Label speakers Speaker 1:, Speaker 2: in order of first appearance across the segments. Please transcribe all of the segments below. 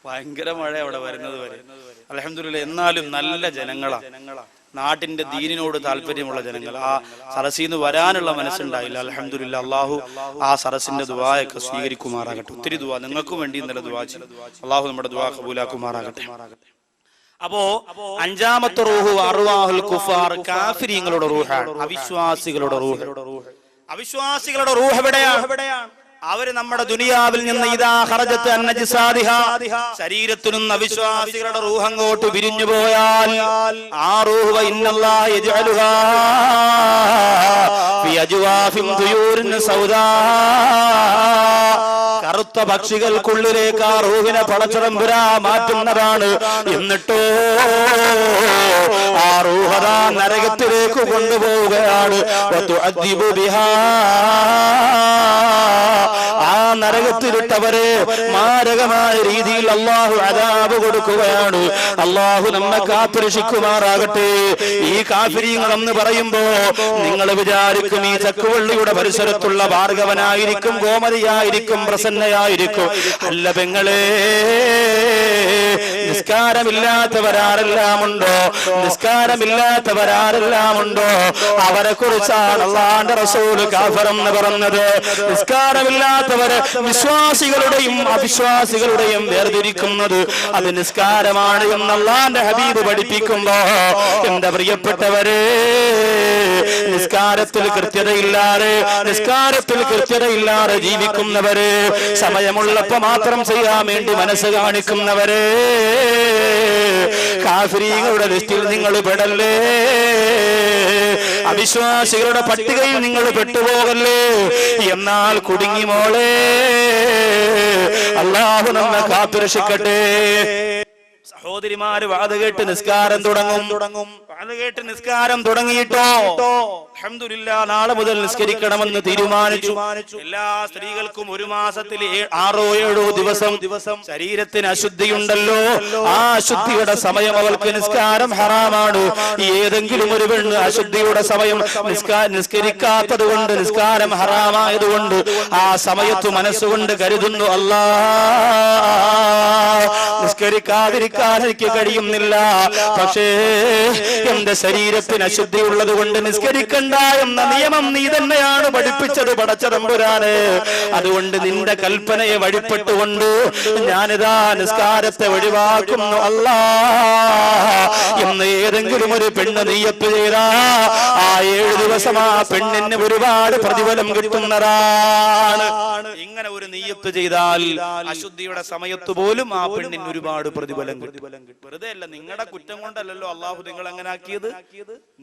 Speaker 1: ഭയങ്കര മഴ അവിടെ വരുന്നത് വരെ. അൽഹംദുലില്ലാഹ്. എന്നാലും നല്ല ജനങ്ങളാ, നാട്ടിന്റെ ദീനിനോട് താല്പര്യമുള്ള ജനങ്ങൾ. ആ സരസിൽ നിന്ന് വരാനുള്ള മനസ്സുണ്ടായില്ല. അൽഹംദുലില്ലാഹ്. അള്ളാഹു ആ സരസിന്റെ ദുആയൊക്കെ സ്വീകരിക്കുമാറാകട്ടെ. ഒത്തിരി ദുആ നിങ്ങൾക്കും വേണ്ടി ഇന്നലെ ദുആ ചെയ്തു. അള്ളാഹു നമ്മുടെ ദുആ കബൂലാക്കുമാറാകട്ടെ. അപ്പോ അഞ്ചാമത്തെ റൂഹ് അർവാഹുൽ കുഫാർ, കാഫിരീങ്ങളുടെ റൂഹാണ്, അവിശ്വാസികളുടെ റൂഹ്. അവിശ്വാസികളുടെ റൂഹ് എവിടെയാണ്? അവര് നമ്മുടെ ദുനിയാവിൽ നിന്ന് ഇദാ ഖറജത്ത് അൻ നജ്സാദിഹാ, ശരീരത്തിൽ നിന്ന് അവിശ്വാസികളുടെ റൂഹ് അങ്ങോട്ട് വിരിഞ്ഞു പോയാൽ ആ റൂഹ് ഇന്നല്ലാഹ യജ്അലുഹാ ഫി അജ്വാഫിൻ തുയൂരിൻ സൗദാ, കറുത്ത പക്ഷികൾക്കുള്ളിലേക്ക് ആ റൂഹിനെ പടച്ചതമ്പുരാ മാറ്റുന്നതാണ്. എന്നിട്ടോ ആ റൂഹദാ നരകത്തിലേക്ക് കൊണ്ടുപോവുകയാണ്. വതുഅദ്ദിബു ബിഹാ, ആ നരകത്തിലിട്ടവരെ മാരകമായ രീതിയിൽ അള്ളാഹു അദാബ് കൊടുക്കുകയാണ്. അള്ളാഹു നമ്മെ കാത്തുരക്ഷിക്കുമാറാകട്ടെ. ഈ കാഫിരീങ്ങൾ എന്ന് പറയുമ്പോ നിങ്ങൾ വിചാരിക്കും ഈ ചക്കുവള്ളിയുടെ പരിസരത്തുള്ള ഭാർഗവനായിരിക്കും, ഗോമതിയായിരിക്കും, പ്രസന്നയായിരിക്കും. അല്ല പെങ്ങളെ, നിസ്കാരമില്ലാത്തവരാരെല്ലാമുണ്ടോ, നിസ്കാരമില്ലാത്തവരാരെല്ലാമുണ്ടോ അവരെ കുറിച്ചാണ് അല്ലാഹുവിന്റെ റസൂല് കാഫിർ എന്ന് പറഞ്ഞത്. നിസ്കാരമില്ലാത്തവരെ വിശ്വാസികളുടെയും അവിശ്വാസികളുടെയും വേർതിരിക്കുന്നത് അത് നിസ്കാരമാണ് എന്ന് അല്ലാഹുവിന്റെ ഹബീബ് പഠിപ്പിക്കുമ്പോ, എന്റെ പ്രിയപ്പെട്ടവരെ, നിസ്കാരത്തിൽ കൃത്യതയില്ലാതെ ജീവിക്കുന്നവര്, സമയമുള്ളപ്പോ മാത്രം ചെയ്യാൻ വേണ്ടി മനസ്സ് കാണിക്കുന്നവരെ, കാഫിരീങ്ങളുടെ ലിസ്റ്റിൽ നിങ്ങൾ പെടല്ലേ, അവിശ്വാസികളുടെ പട്ടികയിൽ നിങ്ങൾ പെട്ടുപോകല്ലേ. എന്നാൽ കുടുങ്ങി മോളെ, അല്ലാഹു നമ്മെ കാത്തുരക്ഷിക്കട്ടെ. സഹോദരിമാര് വാത് കേട്ട് നിസ്കാരം തുടങ്ങും. വാത് കേട്ട് നിസ്കാരം തുടങ്ങിയിട്ടോ അൽഹംദുലില്ലാഹ് നാളെ മുതൽ നിസ്കരിക്കണമെന്ന് തീരുമാനിച്ചു. എല്ലാ സ്ത്രീകൾക്കും ഒരു മാസത്തിൽ 6-7 ദിവസം ശരീരത്തിന് അശുദ്ധിയുണ്ടല്ലോ, ആ അശുദ്ധിയുടെ സമയം അവൾക്ക് നിസ്കാരം ഹറാമാണ്. ഏതെങ്കിലും ഒരു പെണ്ണ് അശുദ്ധിയുടെ സമയം നിസ്കരിക്കാത്തത് കൊണ്ട്, നിസ്കാരം ഹറാമായതുകൊണ്ട് ആ സമയത്ത് മനസ്സുകൊണ്ട് കരുതുന്നു, അല്ലാഹ് നിസ്കരിക്കാതിരിക്കാൻ എനിക്ക് കഴിയുന്നില്ല, പക്ഷേ എന്റെ ശരീരത്തിന് അശുദ്ധി ഉള്ളത് കൊണ്ട് നിസ്കരിക്കണ്ട എന്ന നിയമം നീ തന്നെയാണ് പഠിപ്പിച്ചത് പടച്ചതമ്പുരാനെ. അതുകൊണ്ട് നിന്റെ കൽപ്പനയെ വഴിപ്പെട്ടുകൊണ്ട് ഞാനിതാ നിസ്കാരത്തെ ഒഴിവാക്കുന്നു അല്ലാഹ് എന്ന് ഏതെങ്കിലും ഒരു പെണ്ണ് നിയ്യത്ത് ചെയ്താ ആ 7 ദിവസം ആ പെണ്ണിന് ഒരുപാട് പ്രതിഫലം കിട്ടുന്നതാണ്. ഇങ്ങനെ ഒരു നിയ്യത്ത് ചെയ്താൽ അശുദ്ധിയുടെ സമയത്ത് പോലും ആ പെണ്ണിന് ഒരുപാട് പ്രതിഫലം കിട്ടും. വെറുതെ അല്ല, നിങ്ങളുടെ കുറ്റം കൊണ്ടല്ലോ അള്ളാഹു നിങ്ങൾ അങ്ങനെ ആക്കിയത്.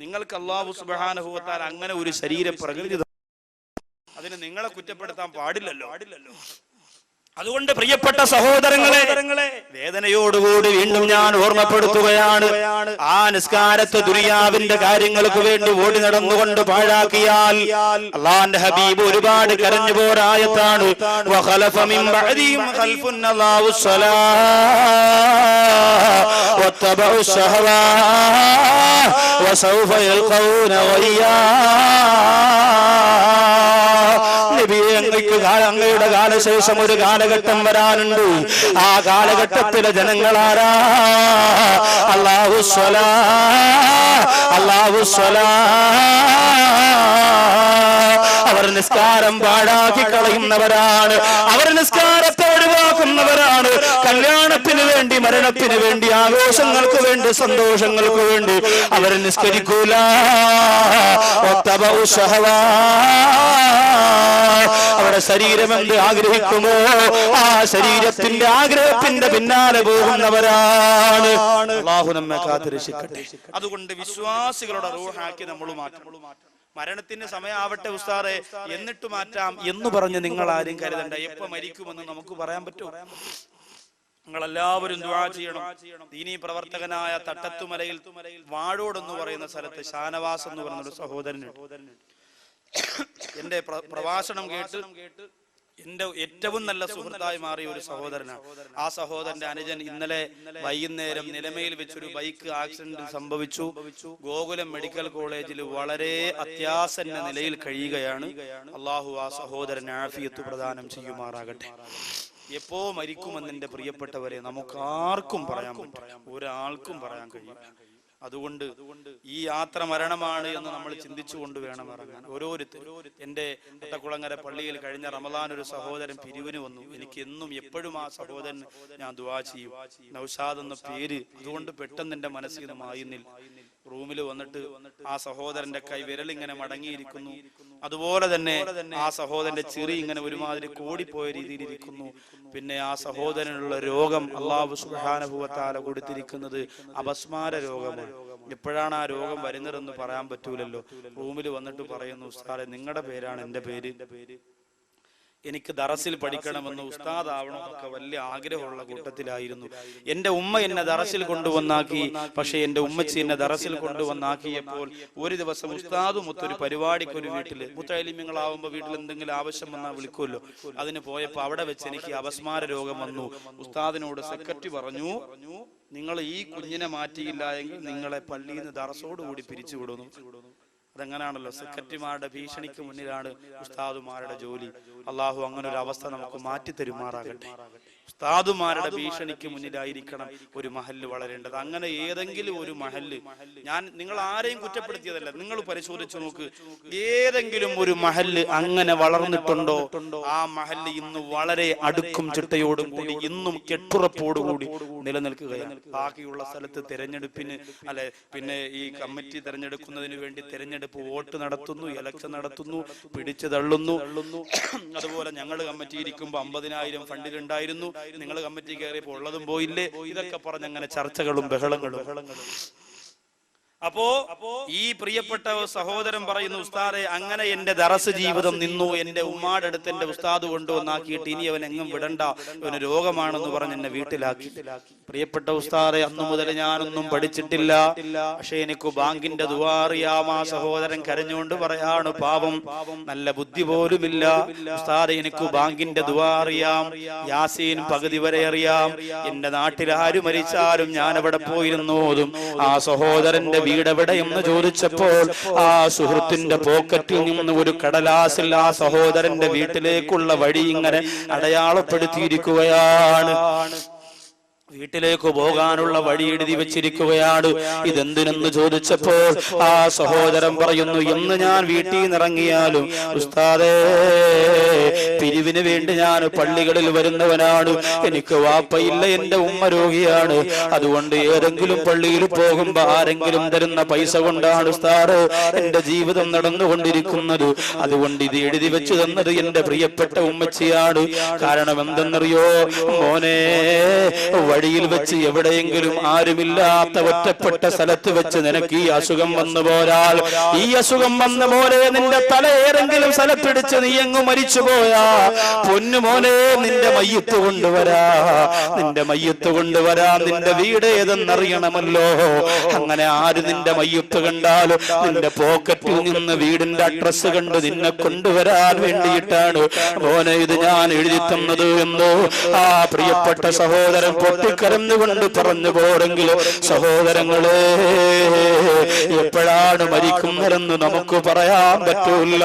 Speaker 1: നിങ്ങൾക്ക് അള്ളാഹു സുബ്ഹാനഹു വ തആല അങ്ങനെ ഒരു ശരീര പ്രകൃതി, അതിന് നിങ്ങളെ കുറ്റപ്പെടുത്താൻ പാടില്ലല്ലോ. അതുകൊണ്ട് പ്രിയപ്പെട്ട സഹോദരങ്ങളെ, വേദനയോടുകൂടി വീണ്ടും ഞാൻ ഓർമ്മപ്പെടുത്തുകയാണ്, ആ നിസ്കാരത്തെ ദുനിയാവിന്റെ കാര്യങ്ങൾക്ക് വേണ്ടി ഓടി നടന്നുകൊണ്ട് പാഴാക്കിയാൽ അല്ലാഹുവിന്റെ ഹബീബ് ഒരുപാട് കരഞ്ഞു പോരായത്താണ്. വഖലഫ മിൻ ബഅദിഹിം ഖൽഫുൻ അല്ലാഹു സ്വലാഹ് വത്തബഉ ശഹവാ വസൗഫ യൽഖൗന ഗയ്യാ. അങ്ങയുടെ കാലശേഷം ഒരു കാലഘട്ടം വരാനുണ്ട്. ആ കാലഘട്ടത്തിലെ ജനങ്ങളാരാ? അല്ലാഹു അവർ നിസ്കാരം പാഴാക്കി കളയുന്നവരാണ്, അവർ നിസ്കാരത്തെ ഒഴിവാക്കുന്നവരാണ്. കല്യാണത്തിന് വേണ്ടി, മരണത്തിന് വേണ്ടി, ആഘോഷങ്ങൾക്ക് വേണ്ടി, സന്തോഷങ്ങൾക്ക് വേണ്ടി അവർ നിസ്കരിക്കൂല. അവരുടെ ശരീരം എന്ത് ആഗ്രഹിക്കുമോ ആ ശരീരത്തിന്റെ ആഗ്രഹത്തിന്റെ പിന്നാലെ പോകുന്നവരാണ്. അല്ലാഹു നമ്മെ കാത്തുരക്ഷിക്കട്ടെ. അതുകൊണ്ട് വിശ്വാസികളുടെ റൂഹാക്കി നമ്മൾ മാറ്റണം. മരണത്തിന്റെ സമയമാവട്ടെ ഉസ്താദേ എന്നിട്ട് മാറ്റാം എന്ന് പറഞ്ഞ് നിങ്ങൾ ആരും കരുതണ്ട. എപ്പോ മരിക്കുമെന്ന് നമുക്ക് പറയാൻ പറ്റുമോ? നിങ്ങളെല്ലാവരും ദുആ ചെയ്യണം. ദീനീ പ്രവർത്തകനായ തട്ടത്തുമലയിൽ വാഴോട് എന്ന് പറയുന്ന സ്ഥലത്ത് ഷാനവാസ് എന്ന് പറയുന്ന ഒരു സഹോദരനുണ്ട്. എന്റെ പ്രഭാഷണം കേട്ട് എന്റെ ഏറ്റവും നല്ല സുഹൃത്തായി മാറിയ ഒരു സഹോദരനാണ്. ആ സഹോദരന്റെ അനുജൻ ഇന്നലെ വൈകുന്നേരം നിലമയിൽ വെച്ചൊരു ബൈക്ക് ആക്സിഡന്റ് സംഭവിച്ചു. ഗോകുലം മെഡിക്കൽ കോളേജിൽ വളരെ അത്യാസന്ന നിലയിൽ കഴിയുകയാണ്. അള്ളാഹു ആ സഹോദരന് ആഫിയത്ത് പ്രദാനം ചെയ്യുമാറാകട്ടെ. എപ്പോ മരിക്കുമെന്ന് എന്റെ പ്രിയപ്പെട്ടവരെ നമുക്കാർക്കും പറയാൻ പറ്റും, ഒരാൾക്കും പറയാൻ കഴിയും. അതുകൊണ്ട് ഈ യാത്ര മരണമാണ് എന്ന് നമ്മൾ ചിന്തിച്ചുകൊണ്ട് വേണം ഇറങ്ങാൻ ഓരോരുത്തരും. എന്റെ അട്ടക്കുളങ്ങര പള്ളിയിൽ കഴിഞ്ഞ റമദാൻ ഒരു സഹോദരൻ പിരിവിന് വന്നു. എനിക്ക് എന്നും എപ്പോഴും ആ സഹോദരൻ ഞാൻ ദുആ ചെയ്യും, നൗഷാദ് എന്ന പേര്. അതുകൊണ്ട് പെട്ടെന്ന് എന്റെ മനസ്സിൽ നിന്ന് മായുന്നില്ല. റൂമിൽ വന്നിട്ട് ആ സഹോദരന്റെ കൈ വിരലിങ്ങനെ മടങ്ങിയിരിക്കുന്നു. അതുപോലെ തന്നെ ആ സഹോദരന്റെ ചിറി ഇങ്ങനെ ഒരുമാതിരി കോടിപ്പോയ രീതിയിൽ ഇരിക്കുന്നു. പിന്നെ ആ സഹോദരനുള്ള രോഗം അല്ലാഹു സുബ്ഹാനഹു വ തആല കൊടുത്തിരിക്കുന്നത് അപസ്മാര രോഗമാണ്. എപ്പോഴാണ് ആ രോഗം വരുന്നതെന്ന് പറയാൻ പറ്റൂലല്ലോ. റൂമിൽ വന്നിട്ട് പറയുന്നു, ഉസ്താദേ നിങ്ങളുടെ പേരാണ് എന്റെ പേര്, എനിക്ക് ദറസിൽ പഠിക്കണമെന്ന് ഉസ്താദ് ആവണമെന്നൊക്കെ വലിയ ആഗ്രഹമുള്ള കൂട്ടത്തിലായിരുന്നു. എന്റെ ഉമ്മ എന്നെ ദറസിൽ കൊണ്ടുവന്നാക്കി. പക്ഷെ എന്റെ ഉമ്മച്ചി എന്നെ ദറസിൽ കൊണ്ടുവന്നാക്കിയപ്പോൾ ഒരു ദിവസം ഉസ്താദും ഒത്തൊരു പരിപാടിക്ക് ഒരു വീട്ടില്, മുത്തലിമ്യങ്ങളാവുമ്പോ വീട്ടിൽ എന്തെങ്കിലും ആവശ്യം വന്നാൽ വിളിക്കുമല്ലോ, അതിന് പോയപ്പോ അവിടെ വെച്ച് എനിക്ക് അപസ്മാര രോഗം വന്നു. ഉസ്താദിനോട് സെക്രട്ടറി പറഞ്ഞു, നിങ്ങൾ ഈ കുഞ്ഞിനെ മാറ്റിയില്ല എങ്കിൽ നിങ്ങളെ പള്ളിയിൽ നിന്ന് ദറസോടുകൂടി പിരിച്ചുവിടുന്നു. അതെങ്ങനെയാണല്ലോ, സെക്രട്ടറിമാരുടെ ഭീഷണിക്ക് മുന്നിലാണ് ഉസ്താദുമാരുടെ ജോലി. അള്ളാഹു അങ്ങനെ ഒരു അവസ്ഥ നമുക്ക് മാറ്റി തരുമാറാകട്ടെ. ഉസ്താദുമാരുടെ ഭീഷണിക്ക് മുന്നിലായിരിക്കണം ഒരു മഹല്ല് വളരേണ്ടത്. അങ്ങനെ ഏതെങ്കിലും ഒരു മഹല്ല്, ഞാൻ നിങ്ങൾ ആരെയും കുറ്റപ്പെടുത്തിയതല്ല, നിങ്ങൾ പരിശോധിച്ചു നോക്ക്, ഏതെങ്കിലും ഒരു മഹല്ല് അങ്ങനെ വളർന്നിട്ടുണ്ടോ? ആ മഹല്ല് ഇന്ന് വളരെ അടുക്കും ചിട്ടയോടും കൂടി ഇന്നും കെട്ടുറപ്പോടുകൂടി നിലനിൽക്കുകയാണ്. ബാക്കിയുള്ള സ്ഥലത്ത് തെരഞ്ഞെടുപ്പിന് പിന്നെ ഈ കമ്മിറ്റി തെരഞ്ഞെടുക്കുന്നതിന് വേണ്ടി തെരഞ്ഞെടുപ്പ് വോട്ട് നടത്തുന്നു, ഇലക്ഷൻ നടത്തുന്നു, പിടിച്ചു തള്ളുന്നു. അതുപോലെ ഞങ്ങൾ കമ്മിറ്റി ഇരിക്കുമ്പോൾ 50,000 ഫണ്ടിലുണ്ടായിരുന്നു, നിങ്ങൾ കമ്മിറ്റി കയറിയപ്പോൾ ഉള്ളതും പോയില്ലേ, ഇതൊക്കെ പറഞ്ഞങ്ങനെ ചർച്ചകളും ബഹളങ്ങളും. അപ്പോ ഈ പ്രിയപ്പെട്ട സഹോദരൻ പറയുന്നു, ഉസ്താദെ അങ്ങനെ എന്റെ ദറസ് ജീവിതം നിന്നു. എന്റെ ഉമ്മാടെ അടുത്ത് എന്റെ ഉസ്താദ് കൊണ്ടുവന്നാക്കിയിട്ട് ഇനി അവൻ എങ്ങും വിടണ്ട, അവന് രോഗമാണെന്ന് പറഞ്ഞ് എന്നെ വീട്ടിലാക്കി. പ്രിയപ്പെട്ട ഉസ്താദെ, അന്നു മുതൽ ഞാനൊന്നും പഠിച്ചിട്ടില്ല, പക്ഷെ എനിക്ക് ബാങ്കിന്റെ ദുആ അറിയാം. ആ സഹോദരൻ കരഞ്ഞുകൊണ്ട് പറയാണ്, പാവം, നല്ല ബുദ്ധി പോലുമില്ല ഉസ്താദെ, എനിക്ക് ബാങ്കിന്റെ ദുആ അറിയാം, യാസീൻ പകുതി വരെ അറിയാം, എന്റെ നാട്ടിൽ ആര് മരിച്ചാലും ഞാൻ അവിടെ പോയിരുന്നോതും. ആ സഹോദരന്റെ വീടെവിടെ എന്ന് ചോദിച്ചപ്പോൾ ആ സുഹൃത്തിന്റെ പോക്കറ്റിൽ നിന്ന് ഒരു കടലാസിൽ ആ സഹോദരന്റെ വീട്ടിലേക്കുള്ള വഴി ഇങ്ങനെ അടയാളപ്പെടുത്തിയിരിക്കുകയാണ്. വീട്ടിലേക്ക് പോകാനുള്ള വഴി എഴുതി വെച്ചിരിക്കുകയാണ്. ഇതെന്തിനെന്ന് ചോദിച്ചപ്പോൾ ആ സഹോദരൻ പറയുന്നു, എന്ന് ഞാൻ വീട്ടിൽ നിന്നിറങ്ങിയാലും ഉസ്താദേ, പിരിവിന് വേണ്ടി ഞാൻ പള്ളികളിൽ വരുന്നവനാണ്, എനിക്ക് വാപ്പയില്ല, എന്റെ ഉമ്മ രോഗിയാണ്, അതുകൊണ്ട് ഏതെങ്കിലും പള്ളിയിൽ പോകുമ്പോ ആരെങ്കിലും തരുന്ന പൈസ കൊണ്ടാണ് ഉസ്താദ് എന്റെ ജീവിതം നടന്നുകൊണ്ടിരിക്കുന്നത്. അതുകൊണ്ട് ഇത് എഴുതി വെച്ചു തന്നത് എന്റെ പ്രിയപ്പെട്ട ഉമ്മച്ചിയാണ്. കാരണം എന്തെന്നറിയോ മോനെ, വഴിയിൽ വെച്ച് എവിടെയെങ്കിലും ആരുമില്ലാത്ത ഒറ്റപ്പെട്ട സ്ഥലത്ത് വെച്ച് നിനക്ക് ഈ അസുഖം വന്നു പോരാൽ, ഈ അസുഖം വന്ന പോലെ നിന്റെ തല ഏതെങ്കിലും സ്ഥലത്തിടിച്ച് നീ എങ്ങും മരിച്ചു പോയാ, പൊന്നുമോനെ നിന്റെ മയ്യത്ത് കൊണ്ടുവരാ, നിന്റെ മയ്യത്ത് കൊണ്ടുവരാ, നിന്റെ വീട് ഏതെന്നറിയണമല്ലോ. അങ്ങനെ ആര് നിന്റെ മയ്യത്ത് കണ്ടാലും നിന്റെ പോക്കറ്റിൽ നിന്ന് വീടിന്റെ അഡ്രസ് കണ്ട് നിന്നെ കൊണ്ടുവരാൻ വേണ്ടിയിട്ടാണ് മോനെ ഇത് ഞാൻ എഴുതി തന്നത് എന്ന് ആ പ്രിയപ്പെട്ട സഹോദരൻ പൊട്ടിക്കരഞ്ഞുകൊണ്ട് പറഞ്ഞു പോരെങ്കിലും, സഹോദരങ്ങളെ, എപ്പോഴാണ് മരിക്കുന്നതെന്ന് നമുക്ക് പറയാൻ പറ്റൂല.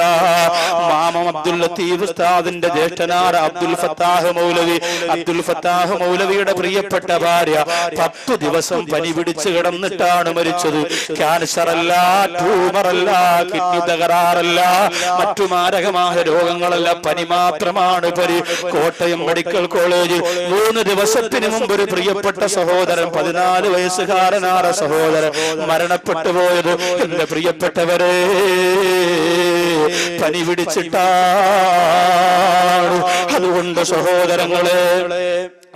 Speaker 1: മാമം അബ്ദുൽ ലത്തീഫ് ഉസ്താദിന്റെ ജ്യേഷ്ഠനായ അബ്ദുൽ ഫത്താഹ് മൗലവി, അബ്ദുൽ ഫത്താഹ് മൗലവിയുടെ പ്രിയപ്പെട്ട ഭാര്യ 10 ദിവസം പനി പിടിച്ച് കിടന്നിട്ടാണ് മരിച്ചത്. ക്യാൻസർ അല്ല, ട്യൂമർ അല്ല, കിഡ്നി തകരാറല്ല, മറ്റു മാരകമായ രോഗങ്ങളല്ല, പനി മാത്രമാണ് പനി. കോട്ടയം മെഡിക്കൽ കോളേജിൽ 3 ദിവസത്തിന് മുമ്പ് ഒരു പ്രിയപ്പെട്ട സഹോദരൻ, 14 വയസ്സുകാരനായ സഹോദരൻ മരണപ്പെട്ടു പോയത്. എന്റെ പ്രിയപ്പെട്ടവരെ, പനി പിടിച്ചിട്ടാണ്. അതുകൊണ്ട് സഹോദരങ്ങളെ,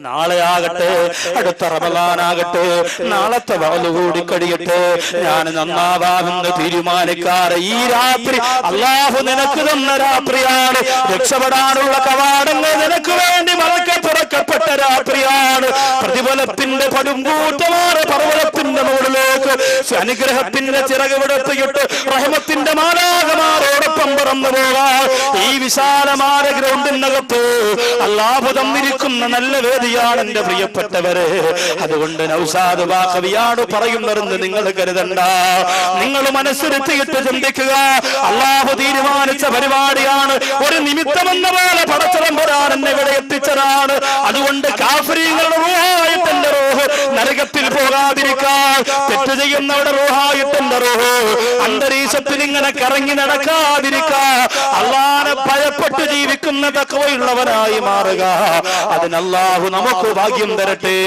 Speaker 1: നാളെ ആകട്ടെ, അടുത്ത റമളാനാകട്ടെ, നാളത്തെ വഅദ് കൂടി കഴിയട്ടെ, ഞാൻ നന്നാവാമെന്ന് തീരുമാനിക്കാറ്. ഈ രാത്രി അല്ലാഹു നിനക്ക് തന്ന രാത്രിയാണ്. രക്ഷപ്പെടാനുള്ള കവാടങ്ങൾ നിനക്ക് വേണ്ടി മറക്കെ തുറക്കപ്പെട്ട രാത്രിയാണ്. പ്രതിഫലത്തിന്റെ പടുംകൂട്ടമാണ് പർവ്വതത്തിന്റെ മുകളിലേക്ക് അനുഗ്രഹത്തിന്റെ ചിറക് വിടർത്തിയിട്ട് റഹ്മത്തിന്റെ മാലാഖമാരോടൊപ്പം ഒപ്പം പറന്നു പോകാൻ ഈ വിശാലമായ ഗ്രൗണ്ടിനകത്ത് അല്ലാഹു തന്നിരിക്കുന്ന നല്ല വേദിയാണ് എന്റെ പ്രിയപ്പെട്ടവരെ. അതുകൊണ്ട് നൗസാദ് ബാഖവിയാണ് പറയുന്നതെന്ന് നിങ്ങൾ കരുതണ്ട. നിങ്ങൾ മനസ്സിരുത്തിയിട്ട് ചിന്തിക്കുക. അല്ലാഹു തീരുമാനിച്ച പരിപാടിയാണ്. ഒരു നിമിത്തമെന്ന പോലെ പടച്ചവൻ വരാൻ എന്നെ ഇവിടെ എത്തിച്ചതാണ്. അതുകൊണ്ട് കാഫിരീങ്ങളുടെ റൂഹായിട്ട് എന്റെ റൂഹ് നരകത്തിൽ പോകാതിരിക്കാൻ, തെറ്റ് ചെയ്യുന്നവരുടെ റൂഹായിട്ട് എന്റെ റൂഹ് അന്തരീക്ഷത്തിൽ ഇങ്ങനെ കറങ്ങി നടക്കാതിരിക്കാൻ, അല്ലാഹുവിനെ ഭയപ്പെട്ട് ജീവിക്കുന്ന തഖ്വയുള്ളവനായി മാറുക. അതിന് അല്ലാഹു നമുക്ക് ഭാഗ്യം തരട്ടെ.